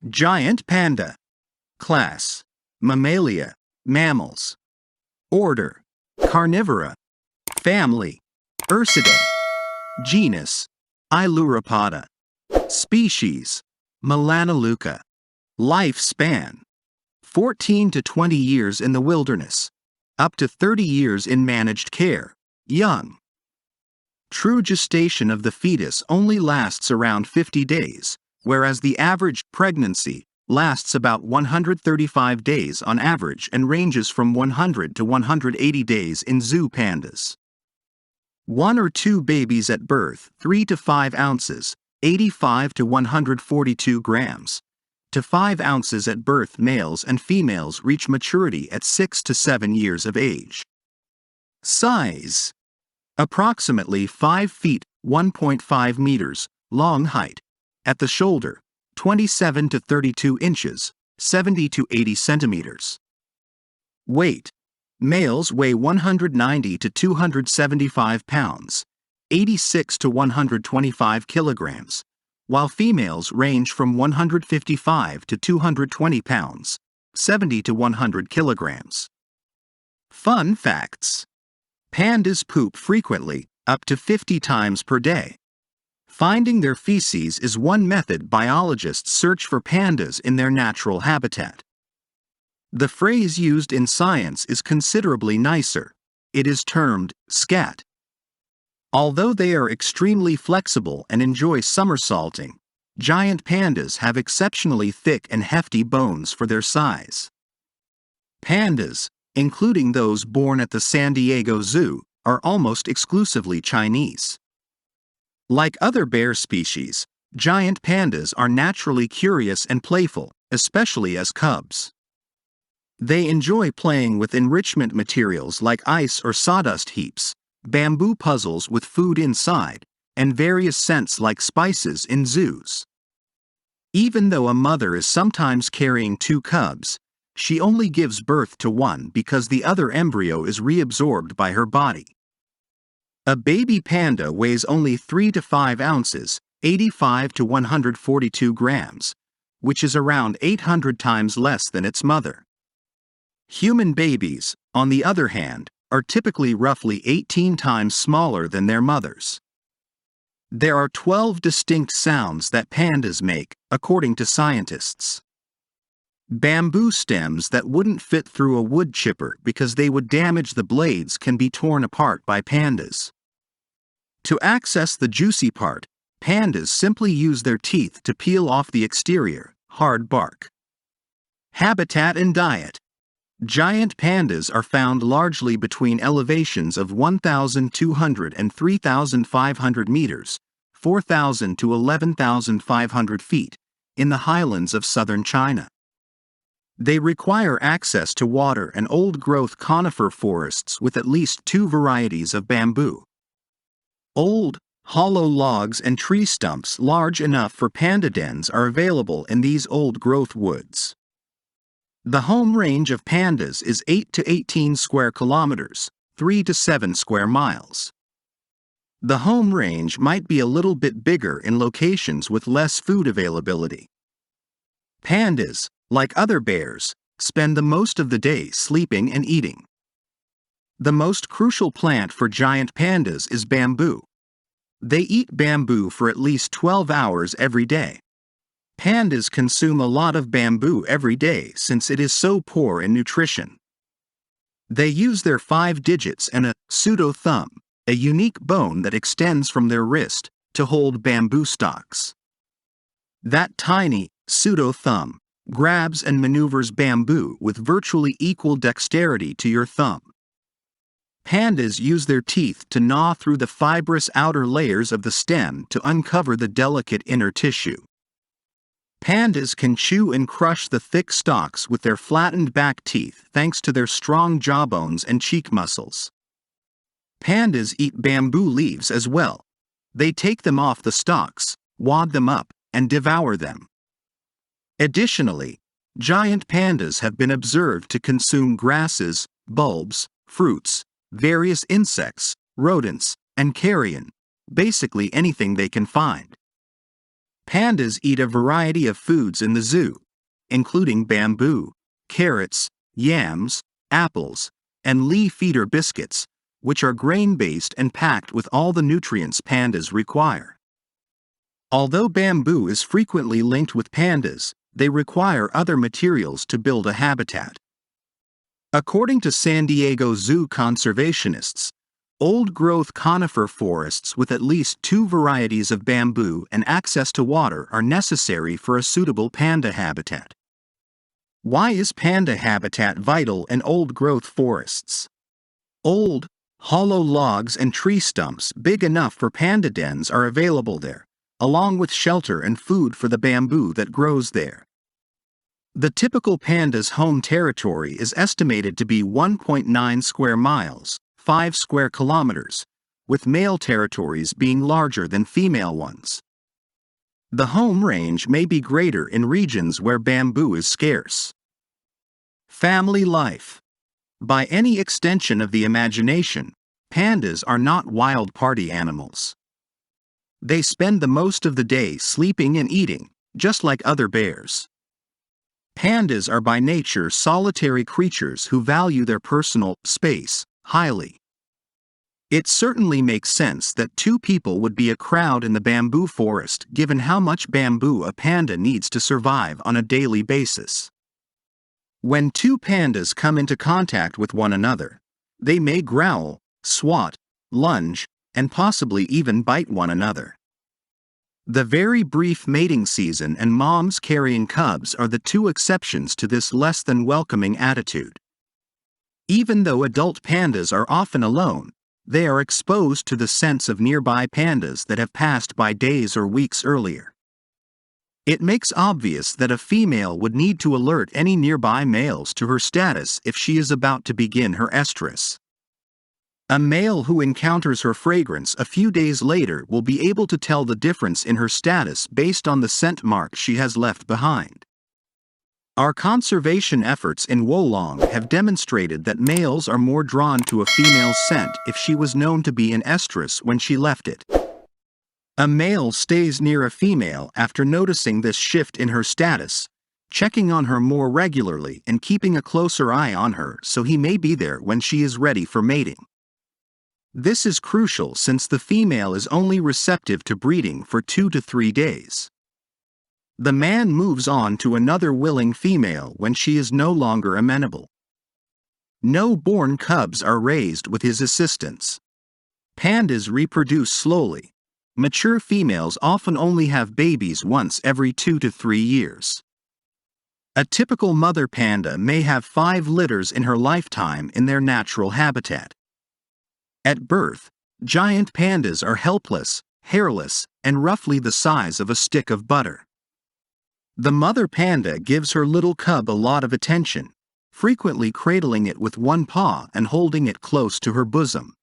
Giant panda. Class: Mammalia, mammals. Order: Carnivora. Family: Ursidae. Genus: Ailuropoda. Species: Melanoleuca. Lifespan: 14 to 20 years in the wilderness. Up to 30 years in managed care. Young. True gestation of the fetus only lasts around 50 days, whereas the average pregnancy lasts about 135 days on average and ranges from 100 to 180 days in zoo pandas. 1 or 2 babies at birth, 3 to 5 ounces, 85 to 142 grams. To 5 ounces at birth. Males and females reach maturity at 6 to 7 years of age. Size: approximately 5 feet, 1.5 meters, long height. At the shoulder, 27 to 32 inches, 70 to 80 centimeters. Weight: males weigh 190 to 275 pounds, 86 to 125 kilograms, while females range from 155 to 220 pounds, 70 to 100 kilograms. Fun facts: pandas poop frequently, up to 50 times per day. Finding their feces is one method biologists search for pandas in their natural habitat. The phrase used in science is considerably nicer. It is termed scat. Although they are extremely flexible and enjoy somersaulting, giant pandas have exceptionally thick and hefty bones for their size. Pandas, including those born at the San Diego Zoo, are almost exclusively Chinese. Like other bear species, giant pandas are naturally curious and playful, especially as cubs. They enjoy playing with enrichment materials like ice or sawdust heaps, bamboo puzzles with food inside, and various scents like spices in zoos. Even though a mother is sometimes carrying 2 cubs, she only gives birth to one because the other embryo is reabsorbed by her body. A baby panda weighs only 3 to 5 ounces, 85 to 142 grams, which is around 800 times less than its mother. Human babies, on the other hand, are typically roughly 18 times smaller than their mothers. There are 12 distinct sounds that pandas make, according to scientists. Bamboo stems that wouldn't fit through a wood chipper because they would damage the blades can be torn apart by pandas. To access the juicy part, pandas simply use their teeth to peel off the exterior, hard bark. Habitat and diet: giant pandas are found largely between elevations of 1,200 and 3,500 meters, 4,000 to 11,500 feet, in the highlands of southern China. They require access to water and old-growth conifer forests with at least 2 varieties of bamboo. Old, hollow logs and tree stumps large enough for panda dens are available in these old-growth woods. The home range of pandas is 8 to 18 square kilometers, 3 to 7 square miles. The home range might be a little bit bigger in locations with less food availability. Pandas, like other bears, spend the most of the day sleeping and eating. The most crucial plant for giant pandas is bamboo. They eat bamboo for at least 12 hours every day. Pandas consume a lot of bamboo every day since it is so poor in nutrition. They use their 5 digits and a pseudo-thumb, a unique bone that extends from their wrist, to hold bamboo stalks. That tiny pseudo-thumb grabs and maneuvers bamboo with virtually equal dexterity to your thumb. Pandas use their teeth to gnaw through the fibrous outer layers of the stem to uncover the delicate inner tissue. Pandas can chew and crush the thick stalks with their flattened back teeth thanks to their strong jawbones and cheek muscles. Pandas eat bamboo leaves as well. They take them off the stalks, wad them up, and devour them. Additionally, giant pandas have been observed to consume grasses, bulbs, fruits, various insects, rodents, and carrion, basically anything they can find. Pandas eat a variety of foods in the zoo, including bamboo, carrots, yams, apples, and leaf feeder biscuits, which are grain-based and packed with all the nutrients pandas require. Although bamboo is frequently linked with pandas, they require other materials to build a habitat. According to San Diego Zoo conservationists, old-growth conifer forests with at least 2 varieties of bamboo and access to water are necessary for a suitable panda habitat. Why is panda habitat vital in old-growth forests? Old, hollow logs and tree stumps big enough for panda dens are available there, along with shelter and food for the bamboo that grows there. The typical panda's home territory is estimated to be 1.9 square miles, 5 square kilometers, with male territories being larger than female ones. The home range may be greater in regions where bamboo is scarce. Family life. By any extension of the imagination, pandas are not wild party animals. They spend the most of the day sleeping and eating, just like other bears. Pandas are by nature solitary creatures who value their personal space highly. It certainly makes sense that 2 people would be a crowd in the bamboo forest given how much bamboo a panda needs to survive on a daily basis. When 2 pandas come into contact with one another, they may growl, swat, lunge, and possibly even bite one another. The very brief mating season and moms carrying cubs are the 2 exceptions to this less than welcoming attitude. Even though adult pandas are often alone, they are exposed to the scents of nearby pandas that have passed by days or weeks earlier. It makes obvious that a female would need to alert any nearby males to her status if she is about to begin her estrus. A male who encounters her fragrance a few days later will be able to tell the difference in her status based on the scent marks she has left behind. Our conservation efforts in Wolong have demonstrated that males are more drawn to a female's scent if she was known to be in estrus when she left it. A male stays near a female after noticing this shift in her status, checking on her more regularly and keeping a closer eye on her so he may be there when she is ready for mating. This is crucial since the female is only receptive to breeding for 2 to 3 days. The man moves on to another willing female when she is no longer amenable. No born cubs are raised with his assistance. Pandas reproduce slowly. Mature females often only have babies once every 2 to 3 years. A typical mother panda may have 5 litters in her lifetime in their natural habitat. At birth, giant pandas are helpless, hairless, and roughly the size of a stick of butter. The mother panda gives her little cub a lot of attention, frequently cradling it with one paw and holding it close to her bosom.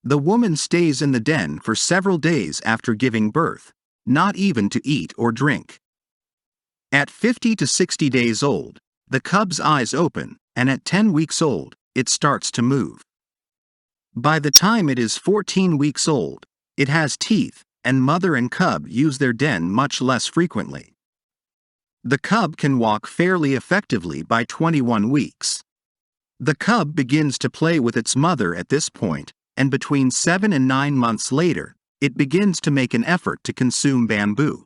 The woman stays in the den for several days after giving birth, not even to eat or drink. At 50 to 60 days old, the cub's eyes open, and at 10 weeks old, it starts to move. By the time it is 14 weeks old, it has teeth, and mother and cub use their den much less frequently. The cub can walk fairly effectively by 21 weeks. The cub begins to play with its mother at this point, and between 7 and 9 months later, it begins to make an effort to consume bamboo.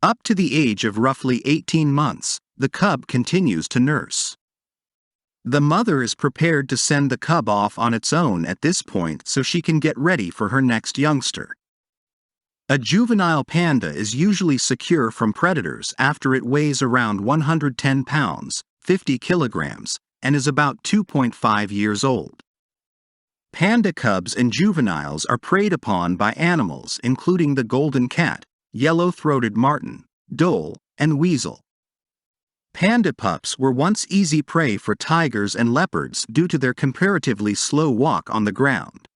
Up to the age of roughly 18 months, the cub continues to nurse. The mother is prepared to send the cub off on its own at this point so she can get ready for her next youngster. A juvenile panda is usually secure from predators after it weighs around 110 pounds, 50 kilograms, and is about 2.5 years old. Panda cubs and juveniles are preyed upon by animals including the golden cat, yellow-throated marten, dhole, and weasel. Panda pups were once easy prey for tigers and leopards due to their comparatively slow walk on the ground.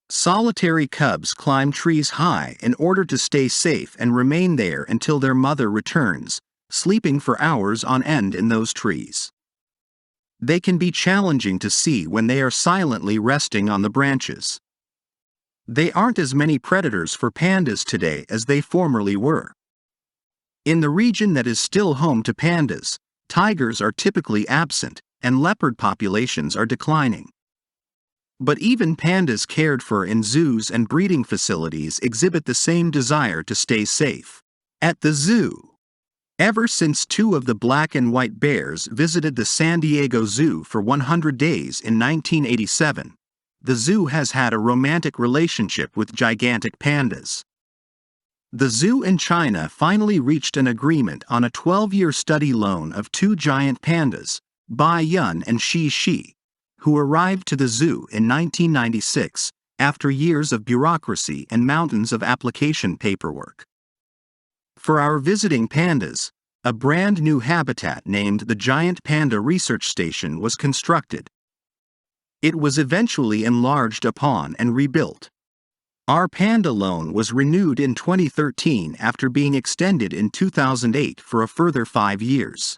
Solitary cubs climb trees high in order to stay safe and remain there until their mother returns, sleeping for hours on end in those trees. They can be challenging to see when they are silently resting on the branches. They aren't as many predators for pandas today as they formerly were. In the region that is still home to pandas, tigers are typically absent, and leopard populations are declining. But even pandas cared for in zoos and breeding facilities exhibit the same desire to stay safe. At the zoo, ever since two of the black and white bears visited the San Diego Zoo for 100 days in 1987, the zoo has had a romantic relationship with gigantic pandas. The zoo in China finally reached an agreement on a 12-year study loan of two giant pandas, Bai Yun and Shi Shi, who arrived to the zoo in 1996 after years of bureaucracy and mountains of application paperwork. For our visiting pandas, a brand new habitat named the Giant Panda Research Station was constructed. It was eventually enlarged upon and rebuilt. Our panda loan was renewed in 2013 after being extended in 2008 for a further 5 years.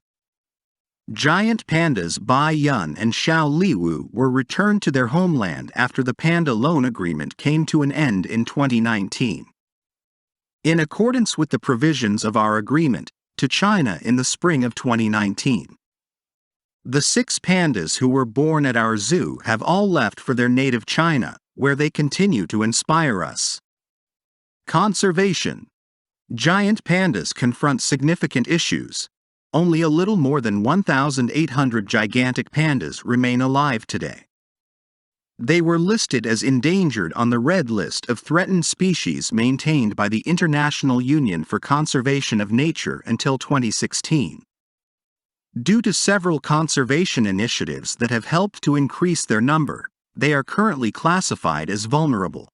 Giant pandas Bai Yun and Xiao Liwu were returned to their homeland after the panda loan agreement came to an end in 2019. In accordance with the provisions of our agreement, to China in the spring of 2019. The 6 pandas who were born at our zoo have all left for their native China, where they continue to inspire us. Conservation. Giant pandas confront significant issues. Only a little more than 1,800 gigantic pandas remain alive today. They were listed as endangered on the Red List of threatened species maintained by the International Union for Conservation of Nature until 2016. Due to several conservation initiatives that have helped to increase their number, they are currently classified as vulnerable.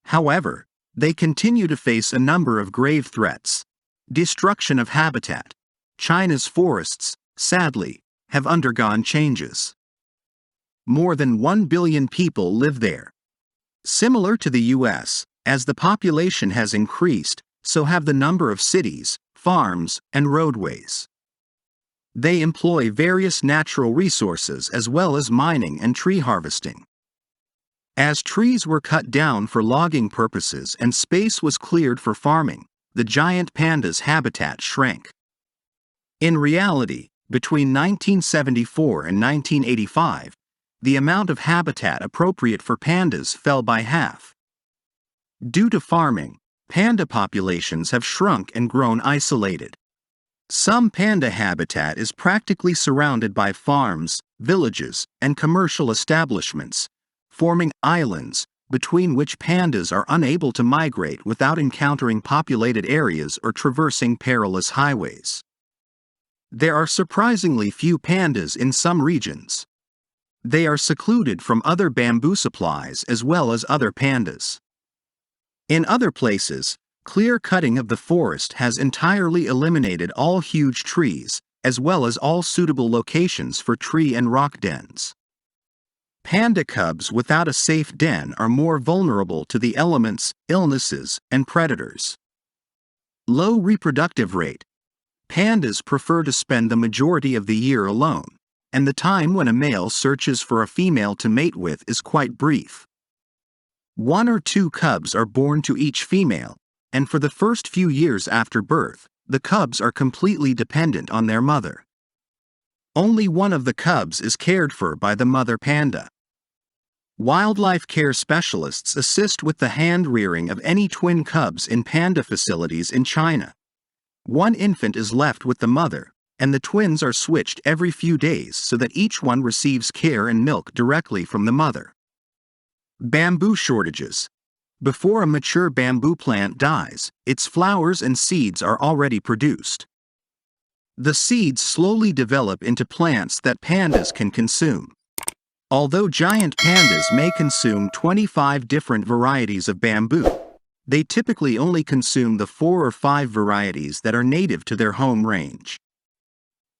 However, they continue to face a number of grave threats. Destruction of habitat. China's forests, sadly, have undergone changes. More than 1 billion people live there. Similar to the US, as the population has increased, so have the number of cities, farms, and roadways. They employ various natural resources as well as mining and tree harvesting. As trees were cut down for logging purposes and space was cleared for farming, the giant panda's habitat shrank. In reality, between 1974 and 1985, the amount of habitat appropriate for pandas fell by half. Due to farming, panda populations have shrunk and grown isolated. Some panda habitat is practically surrounded by farms, villages, and commercial establishments, forming islands between which pandas are unable to migrate without encountering populated areas or traversing perilous highways. There are surprisingly few pandas in some regions. They are secluded from other bamboo supplies as well as other pandas. In other places, clear cutting of the forest has entirely eliminated all huge trees, as well as all suitable locations for tree and rock dens. Panda cubs without a safe den are more vulnerable to the elements, illnesses, and predators. Low reproductive rate. Pandas prefer to spend the majority of the year alone, and the time when a male searches for a female to mate with is quite brief. 1 or 2 cubs are born to each female, and for the first few years after birth, the cubs are completely dependent on their mother. Only one of the cubs is cared for by the mother panda. Wildlife care specialists assist with the hand-rearing of any twin cubs in panda facilities in China. 1 infant is left with the mother, and the twins are switched every few days so that each one receives care and milk directly from the mother. Bamboo shortages. Before a mature bamboo plant dies, its flowers and seeds are already produced. The seeds slowly develop into plants that pandas can consume. Although giant pandas may consume 25 different varieties of bamboo, they typically only consume the 4 or 5 varieties that are native to their home range.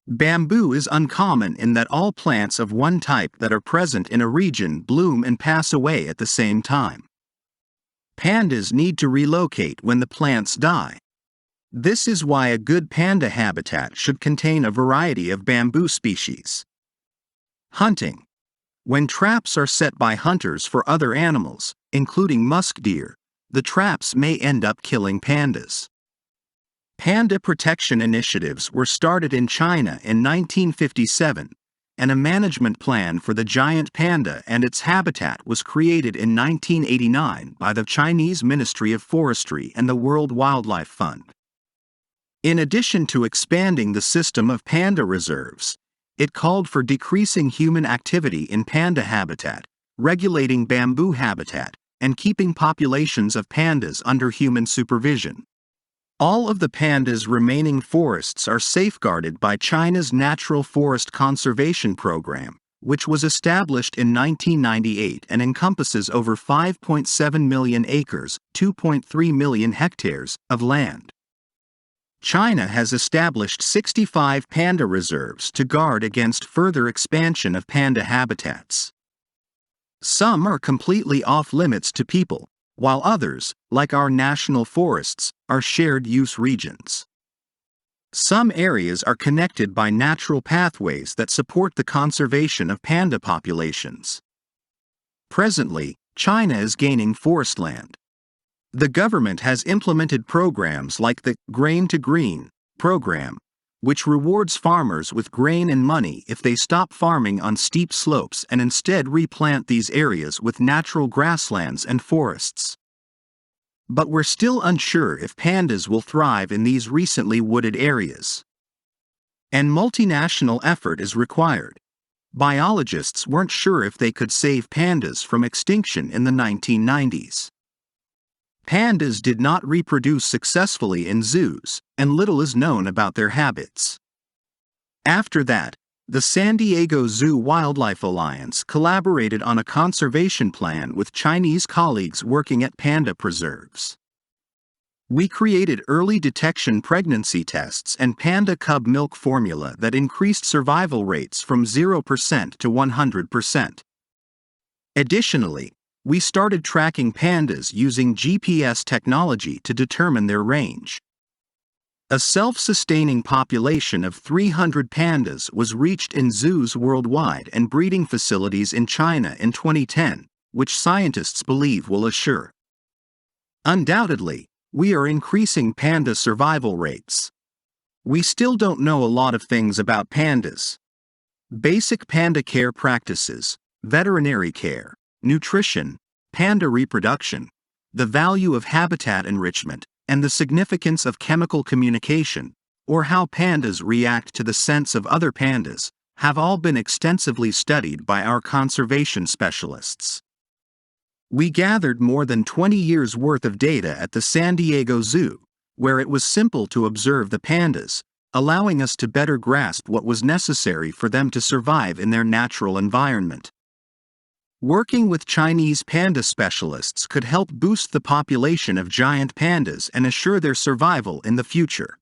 Bamboo is uncommon in that all plants of one type that are present in a region bloom and pass away at the same time. Pandas need to relocate when the plants die. This is why a good panda habitat should contain a variety of bamboo species. Hunting. When traps are set by hunters for other animals, including musk deer, the traps may end up killing pandas. Panda protection initiatives were started in China in 1957, and a management plan for the giant panda and its habitat was created in 1989 by the Chinese Ministry of Forestry and the World Wildlife Fund. In addition to expanding the system of panda reserves, it called for decreasing human activity in panda habitat, regulating bamboo habitat, and keeping populations of pandas under human supervision. All of the pandas' remaining forests are safeguarded by China's Natural Forest Conservation Program, which was established in 1998 and encompasses over 5.7 million acres, 2.3 million hectares, of land. China has established 65 panda reserves to guard against further expansion of panda habitats. Some are completely off-limits to people, while others, like our national forests, are shared-use regions. Some areas are connected by natural pathways that support the conservation of panda populations. Presently, China is gaining forest land. The government has implemented programs like the Grain to Green program, which rewards farmers with grain and money if they stop farming on steep slopes and instead replant these areas with natural grasslands and forests. But we're still unsure if pandas will thrive in these recently wooded areas. And multinational effort is required. Biologists weren't sure if they could save pandas from extinction in the 1990s. Pandas did not reproduce successfully in zoos, and little is known about their habits. After that, the San Diego Zoo Wildlife Alliance collaborated on a conservation plan with Chinese colleagues working at panda preserves. We created early detection pregnancy tests and panda cub milk formula that increased survival rates from 0% to 100%. Additionally, we started tracking pandas using GPS technology to determine their range. A self-sustaining population of 300 pandas was reached in zoos worldwide and breeding facilities in China in 2010, which scientists believe will assure. Undoubtedly, we are increasing panda survival rates. We still don't know a lot of things about pandas. Basic panda care practices, veterinary care, nutrition, panda reproduction, the value of habitat enrichment, and the significance of chemical communication, or how pandas react to the scents of other pandas, have all been extensively studied by our conservation specialists. We gathered more than 20 years' worth of data at the San Diego Zoo, where it was simple to observe the pandas, allowing us to better grasp what was necessary for them to survive in their natural environment. Working with Chinese panda specialists could help boost the population of giant pandas and assure their survival in the future.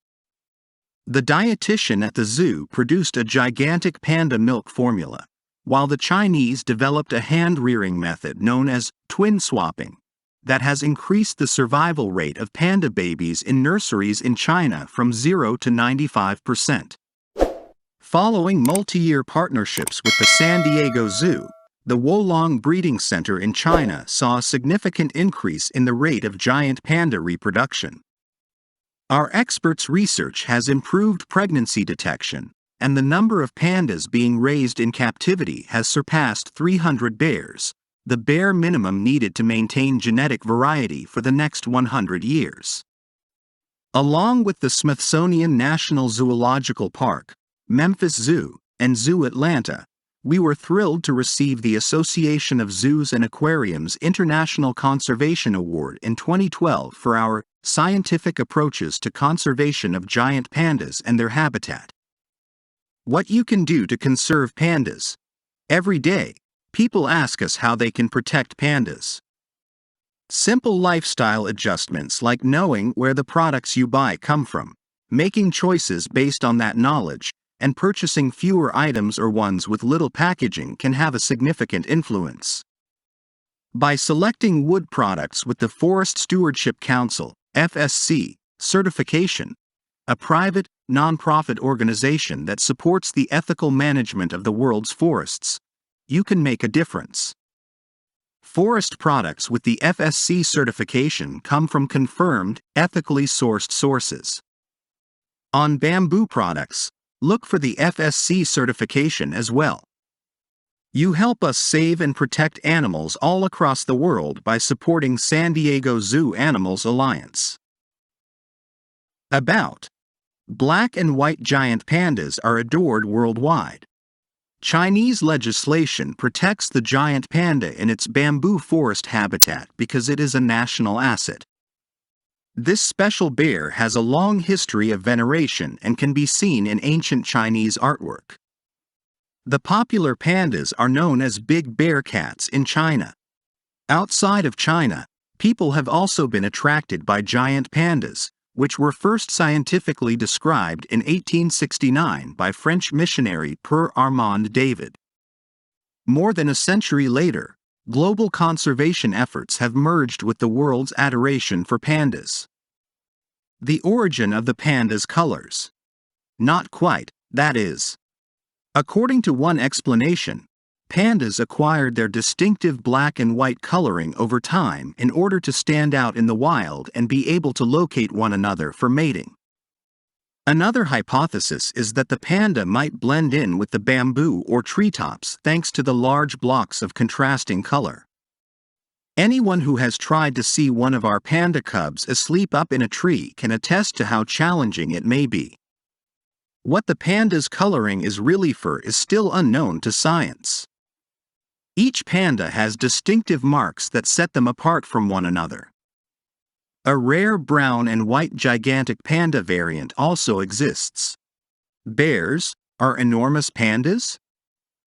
The dietitian at the zoo produced a gigantic panda milk formula, while the Chinese developed a hand-rearing method known as twin swapping that has increased the survival rate of panda babies in nurseries in China from 0 to 95%. Following multi-year partnerships with the San Diego Zoo, the Wolong Breeding Center in China saw a significant increase in the rate of giant panda reproduction. Our experts' research has improved pregnancy detection, and the number of pandas being raised in captivity has surpassed 300 bears, the bare minimum needed to maintain genetic variety for the next 100 years. Along with the Smithsonian National Zoological Park, Memphis Zoo, and Zoo Atlanta, we were thrilled to receive the Association of Zoos and Aquariums International Conservation Award in 2012 for our scientific approaches to conservation of giant pandas and their habitat. What you can do to conserve pandas. Every day, people ask us how they can protect pandas. Simple lifestyle adjustments like knowing where the products you buy come from, making choices based on that knowledge, and purchasing fewer items or ones with little packaging can have a significant influence. By selecting wood products with the Forest Stewardship Council (FSC) certification, a private, non-profit organization that supports the ethical management of the world's forests, you can make a difference. Forest products with the FSC certification come from confirmed, ethically sourced sources. On bamboo products, look for the FSC certification as well. You help us save and protect animals all across the world by supporting San Diego Zoo Animals Alliance. About: black and white giant pandas are adored worldwide. Chinese legislation protects the giant panda in its bamboo forest habitat because it is a national asset. This special bear has a long history of veneration and can be seen in ancient Chinese artwork. The popular pandas are known as big bear cats in China. Outside of China, people have also been attracted by giant pandas, which were first scientifically described in 1869 by French missionary Per Armand David. More than a century later, global conservation efforts have merged with the world's adoration for pandas. The origin of the panda's colors. Not quite, that is. According to one explanation, pandas acquired their distinctive black and white coloring over time in order to stand out in the wild and be able to locate one another for mating. Another hypothesis is that the panda might blend in with the bamboo or treetops thanks to the large blocks of contrasting color. Anyone who has tried to see one of our panda cubs asleep up in a tree can attest to how challenging it may be. What the panda's coloring is really for is still unknown to science. Each panda has distinctive marks that set them apart from one another. A rare brown and white gigantic panda variant also exists. Bears are enormous pandas?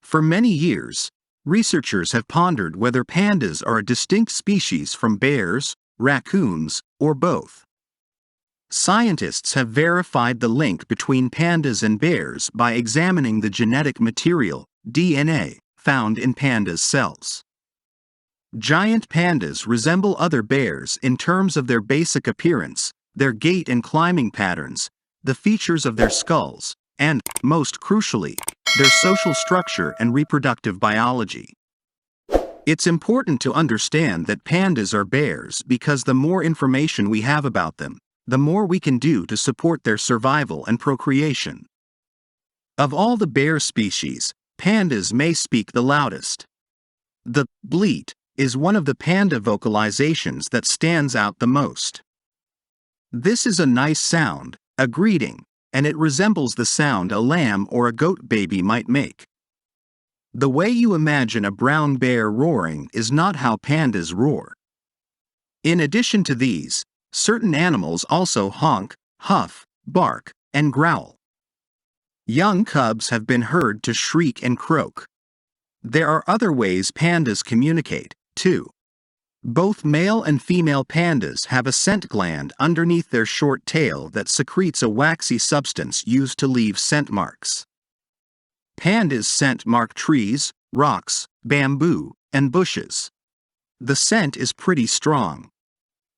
For many years, researchers have pondered whether pandas are a distinct species from bears, raccoons, or both. Scientists have verified the link between pandas and bears by examining the genetic material, DNA, found in pandas' cells. Giant pandas resemble other bears in terms of their basic appearance, their gait and climbing patterns, the features of their skulls, and, most crucially, their social structure and reproductive biology. It's important to understand that pandas are bears because the more information we have about them, the more we can do to support their survival and procreation. Of all the bear species, pandas may speak the loudest. The bleat is one of the panda vocalizations that stands out the most. This is a nice sound, a greeting, and it resembles the sound a lamb or a goat baby might make. The way you imagine a brown bear roaring is not how pandas roar. In addition to these, certain animals also honk, huff, bark, and growl. Young cubs have been heard to shriek and croak. There are other ways pandas communicate, too. Both male and female pandas have a scent gland underneath their short tail that secretes a waxy substance used to leave scent marks. Pandas scent mark trees, rocks, bamboo, and bushes. The scent is pretty strong.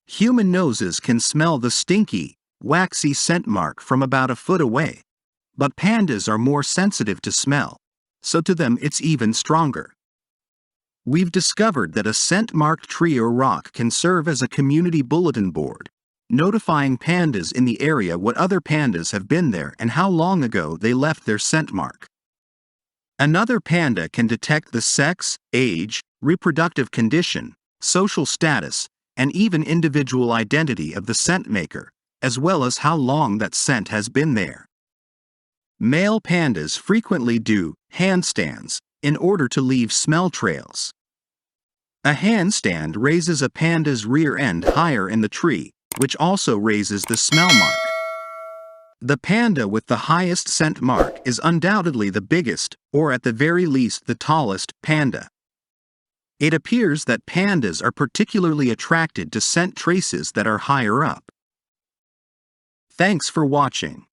Human noses can smell the stinky, waxy scent mark from about a foot away. But pandas are more sensitive to smell, so to them it's even stronger. We've discovered that a scent-marked tree or rock can serve as a community bulletin board, notifying pandas in the area what other pandas have been there and how long ago they left their scent mark. Another panda can detect the sex, age, reproductive condition, social status, and even individual identity of the scent maker, as well as how long that scent has been there. Male pandas frequently do handstands in order to leave smell trails. A handstand raises a panda's rear end higher in the tree, which also raises the smell mark. The panda with the highest scent mark is undoubtedly the biggest, or at the very least the tallest, panda. It appears that pandas are particularly attracted to scent traces that are higher up. Thanks for watching.